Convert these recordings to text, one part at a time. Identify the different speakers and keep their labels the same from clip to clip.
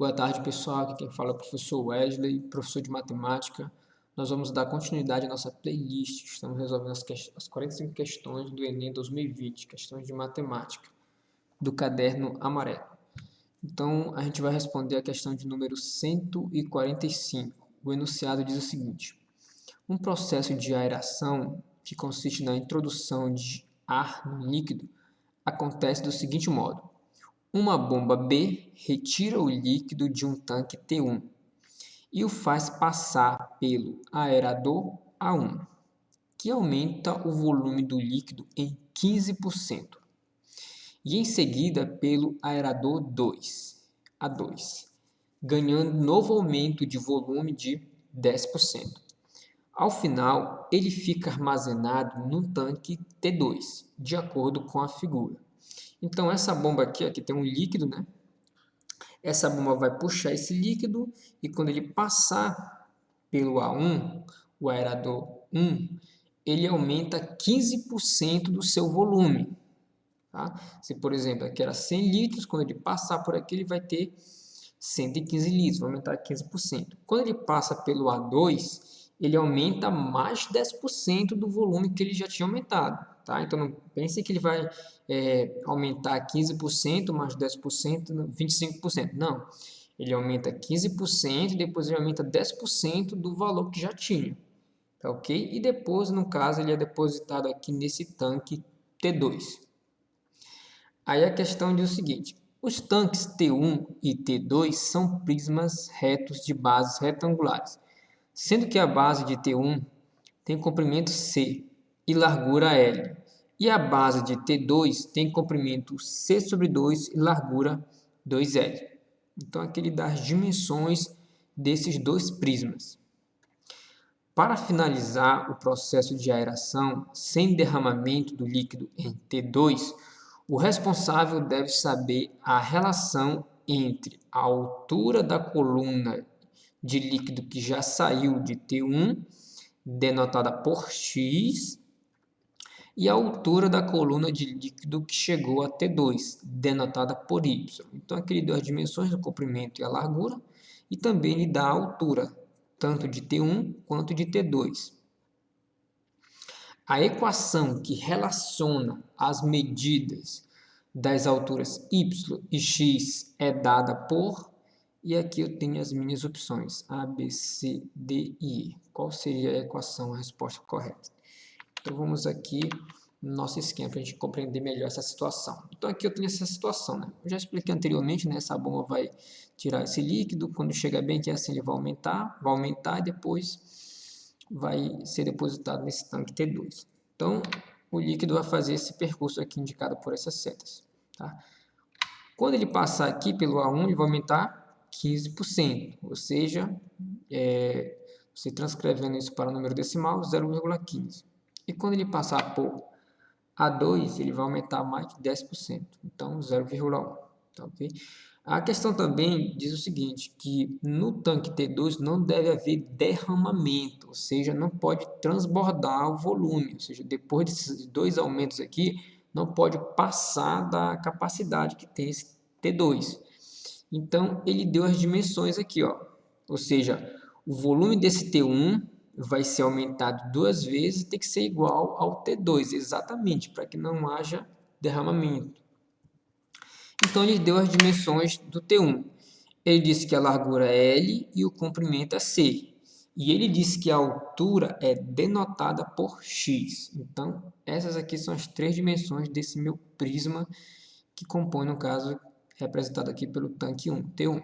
Speaker 1: Boa tarde, pessoal. Aqui quem fala é o professor Wesley, professor de matemática. Nós vamos dar continuidade à nossa playlist. Estamos resolvendo as 45 questões do Enem 2020, questões de matemática, do caderno amarelo. Então, a gente vai responder a questão de número 145. O enunciado diz o seguinte: um processo de aeração, que consiste na introdução de ar no líquido, acontece do seguinte modo. Uma bomba B retira o líquido de um tanque T1 e o faz passar pelo aerador A1, que aumenta o volume do líquido em 15%, e em seguida pelo aerador 2, A2, ganhando novo aumento de volume de 10%. Ao final, ele fica armazenado no tanque T2, de acordo com a figura. Então, essa bomba aqui tem um líquido, né? Essa bomba vai puxar esse líquido e quando ele passar pelo A1, o aerador 1, ele aumenta 15% do seu volume. Tá? Se, por exemplo, aqui era 100 litros, quando ele passar por aqui, ele vai ter 115 litros, vai aumentar 15%. Quando ele passa pelo A2, ele aumenta mais 10% do volume que ele já tinha aumentado. Tá? Então, não pense que ele vai aumentar 15%, mais 10%, 25%. Não, ele aumenta 15% e depois ele aumenta 10% do valor que já tinha. Tá, ok? E depois, no caso, ele é depositado aqui nesse tanque T2. Aí a questão diz o seguinte: os tanques T1 e T2 são prismas retos de bases retangulares, sendo que a base de T1 tem comprimento C e largura L, e a base de T2 tem comprimento C/2 e largura 2L. Então, aqui ele dá as dimensões desses dois prismas. Para finalizar o processo de aeração sem derramamento do líquido em T2, o responsável deve saber a relação entre a altura da coluna de líquido que já saiu de T1, denotada por X, e a altura da coluna de líquido que chegou a T2, denotada por Y. Então, aqui ele deu as dimensões do comprimento e a largura, e também ele dá a altura, tanto de T1 quanto de T2. A equação que relaciona as medidas das alturas y e x é dada por, e aqui eu tenho as minhas opções, A, B, C, D e E. Qual seria a equação, a resposta correta? Então, vamos aqui no nosso esquema para a gente compreender melhor essa situação. Então, aqui eu tenho essa situação, né? Eu já expliquei anteriormente, né? Essa bomba vai tirar esse líquido, quando chegar bem aqui assim ele vai aumentar e depois vai ser depositado nesse tanque T2. Então, o líquido vai fazer esse percurso aqui indicado por essas setas. Tá? Quando ele passar aqui pelo A1, ele vai aumentar 15%, ou seja, você transcrevendo isso para o número decimal, 0,15. E quando ele passar por A2, ele vai aumentar mais de 10%, então 0,1. Tá, okay? A questão também diz o seguinte, que no tanque T2 não deve haver derramamento, ou seja, não pode transbordar o volume, ou seja, depois desses dois aumentos aqui, não pode passar da capacidade que tem esse T2. Então, ele deu as dimensões aqui, ó, ou seja, o volume desse T1 vai ser aumentado 2 vezes e tem que ser igual ao T2, exatamente, para que não haja derramamento. Então, ele deu as dimensões do T1. Ele disse que a largura é L e o comprimento é C. E ele disse que a altura é denotada por X. Então, essas aqui são as 3 dimensões desse meu prisma, que compõe, no caso, representado aqui pelo tanque 1, T1.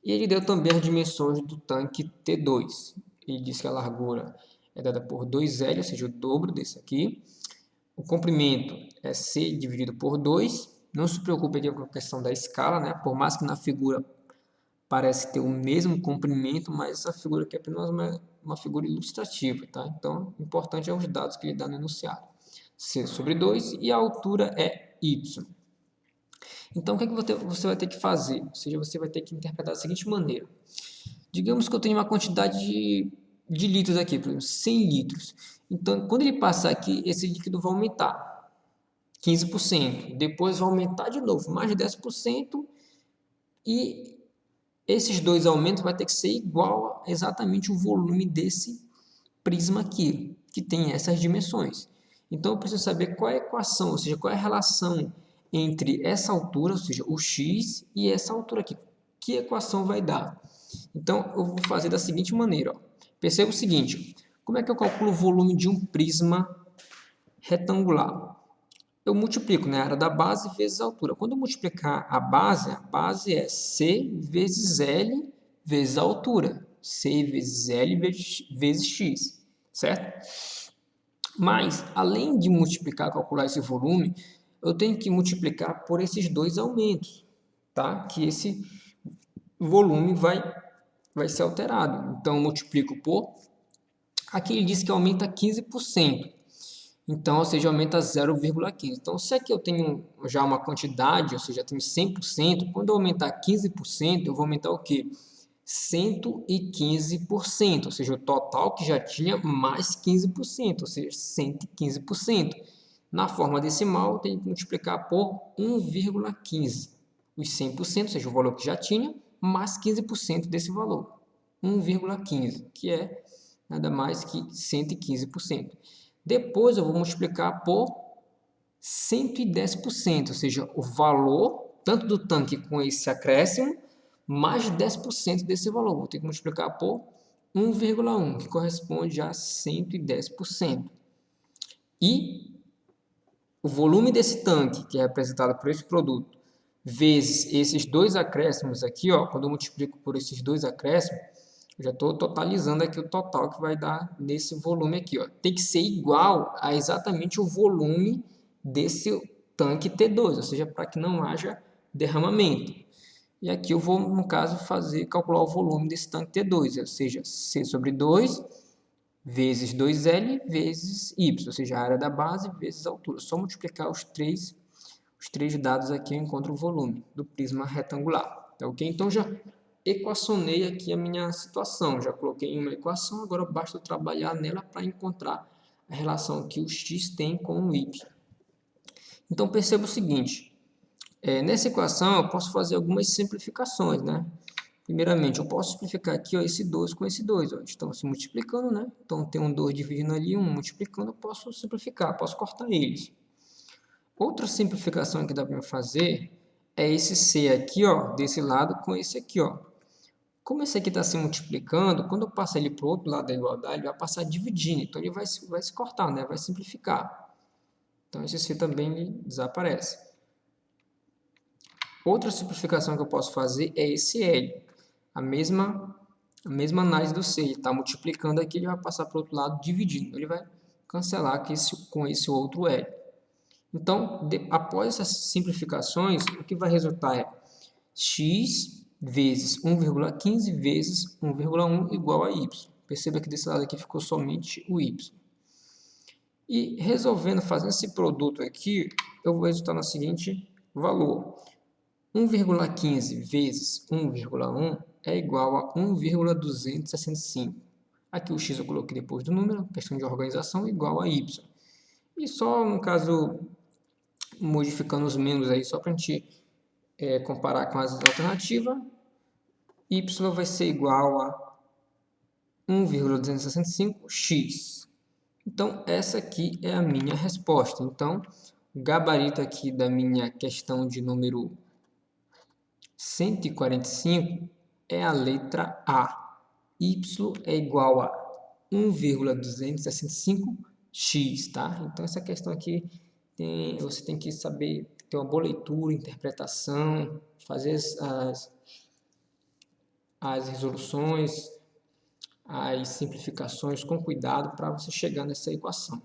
Speaker 1: E ele deu também as dimensões do tanque T2. Ele disse que a largura é dada por 2L, ou seja, o dobro desse aqui. O comprimento é C dividido por 2. Não se preocupe aqui com a questão da escala, né? Por mais que na figura parece ter o mesmo comprimento, mas essa figura aqui é apenas uma figura ilustrativa, tá? Então, o importante é os dados que ele dá no enunciado. C/2 e a altura é Y. Então, o que, é que você vai ter que fazer? Ou seja, você vai ter que interpretar da seguinte maneira. Digamos que eu tenho uma quantidade de litros aqui, por exemplo, 100 litros. Então, quando ele passar aqui, esse líquido vai aumentar 15%. Depois vai aumentar de novo, mais 10%. E esses dois aumentos vai ter que ser igual a exatamente o volume desse prisma aqui, que tem essas dimensões. Então, eu preciso saber qual é a equação, ou seja, qual é a relação entre essa altura, ou seja, o x, e essa altura aqui. Que equação vai dar? Então, eu vou fazer da seguinte maneira. Ó. Perceba o seguinte, como é que eu calculo o volume de um prisma retangular? Eu multiplico, né, a área da base vezes a altura. Quando eu multiplicar a base é C vezes L vezes a altura. C vezes L vezes X, certo? Mas, além de multiplicar, calcular esse volume, eu tenho que multiplicar por esses dois aumentos, tá? Que esse volume vai ser alterado. Então, eu multiplico por... Aqui ele diz que aumenta 15%. Então, ou seja, aumenta 0,15. Então, se aqui eu tenho já uma quantidade, ou seja, eu tenho 100%, quando eu aumentar 15%, eu vou aumentar o quê? 115%, ou seja, o total que já tinha mais 15%, ou seja, 115%. Na forma decimal, eu tenho que multiplicar por 1,15. Os 100%, ou seja, o valor que já tinha, mais 15% desse valor. 1,15, que é nada mais que 115%. Depois eu vou multiplicar por 110%, ou seja, o valor tanto do tanque com esse acréscimo, mais 10% desse valor. Vou ter que multiplicar por 1,1, que corresponde a 110%. E o volume desse tanque, que é representado por esse produto, vezes esses dois acréscimos aqui, ó, quando eu multiplico por esses dois acréscimos, eu já estou totalizando aqui o total que vai dar nesse volume aqui. Ó. Tem que ser igual a exatamente o volume desse tanque T2, ou seja, para que não haja derramamento. E aqui eu vou, no caso, calcular o volume desse tanque T2, ou seja, C sobre 2 vezes 2L vezes Y, ou seja, a área da base vezes a altura. Só multiplicar os três dados aqui eu encontro o volume do prisma retangular. Tá ok? Então já equacionei aqui a minha situação, já coloquei em uma equação, agora basta trabalhar nela para encontrar a relação que o x tem com o y. Então perceba o seguinte, nessa equação eu posso fazer algumas simplificações, né? Primeiramente, eu posso simplificar aqui ó, esse 2 com esse 2, ó, estão se multiplicando, né? Então tem um 2 dividindo ali, um multiplicando, eu posso simplificar, posso cortar eles. Outra simplificação que dá para fazer é esse C aqui, ó, desse lado com esse aqui, ó. Como esse aqui está se multiplicando, quando eu passar ele para o outro lado da igualdade, ele vai passar dividindo, então ele vai se cortar, né? Vai simplificar. Então esse C também desaparece. Outra simplificação que eu posso fazer é esse L. A mesma análise do C, ele está multiplicando aqui, ele vai passar para o outro lado dividindo. Ele vai cancelar com esse outro L. Então, após essas simplificações, o que vai resultar é x vezes 1,15 vezes 1,1 igual a y. Perceba que desse lado aqui ficou somente o y. E resolvendo, fazendo esse produto aqui, eu vou resultar no seguinte valor. 1,15 vezes 1,1 é igual a 1,265. Aqui o x eu coloquei depois do número, questão de organização, igual a y. E só, no caso, modificando os membros aí, só para a gente comparar com as alternativas, y vai ser igual a 1,265x. Então, essa aqui é a minha resposta. Então, o gabarito aqui da minha questão de número 145 é a letra A. Y é igual a 1,265x, tá? Então, essa questão aqui, você tem que saber ter uma boa leitura, interpretação, fazer as resoluções, as simplificações com cuidado para você chegar nessa equação.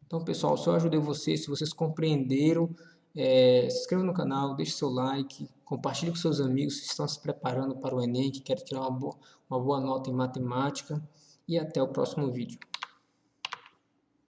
Speaker 1: Então, pessoal, se eu ajudei vocês, se vocês compreenderam, se inscreva no canal, deixe seu like, compartilhe com seus amigos que estão se preparando para o Enem, que querem tirar uma boa nota em matemática, e até o próximo vídeo.